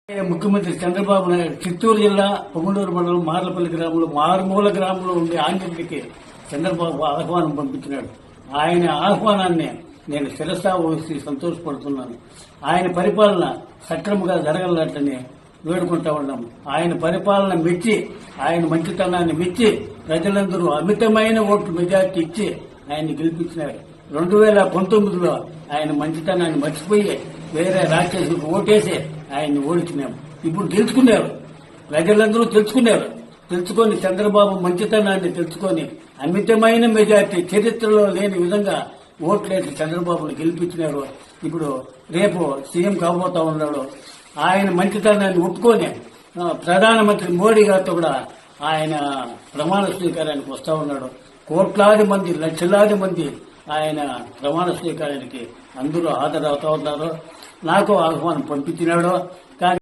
ముఖ్యమంత్రి చంద్రబాబు నాయుడు చిత్తూరు జిల్లా పొంగనూరు మండలం మార్లపల్లి గ్రామంలో మారుమూల గ్రామంలో ఉండే ఆంజనేయుడికి చంద్రబాబు ఆహ్వానం పంపించినాడు. ఆయన ఆహ్వానాన్ని నేను శిరసా వహించి సంతోషపడుతున్నాను. ఆయన పరిపాలన సక్రమంగా జరగాలని వేడుకుంటా ఉన్నాము. ఆయన పరిపాలన మెచ్చి, ఆయన మంచితనాన్ని మెచ్చి ప్రజలందరూ అమితమైన ఓట్లు మెజార్టీ ఇచ్చి ఆయన్ని గెలిపించినారు. 2019లో ఆయన మంచితనాన్ని మర్చిపోయి వేరే రాక్షసులకు ఓటేసి ఆయన్ని ఓడించినాము. ఇప్పుడు తెలుసుకున్నారు, ప్రజలందరూ తెలుసుకొని చంద్రబాబు మంచితనాన్ని తెలుసుకొని అమితమైన మెజార్టీ చరిత్రలో లేని విధంగా ఓట్లేసి చంద్రబాబును గెలిపించినారు. ఇప్పుడు రేపు సీఎం కాబోతా ఉన్నాడు. ఆయన మంచితనాన్ని ఒప్పుకొని ప్రధానమంత్రి మోడీ గారితో కూడా ఆయన ప్రమాణ స్వీకారానికి వస్తా ఉన్నాడు. కోట్లాది మంది, లక్షలాది మంది ఆయన ప్రమాణ స్వీకారానికి అందరూ హాజరవుతా ఉన్నారు. నాకు ఆహ్వానం పంపించినాడు. కానీ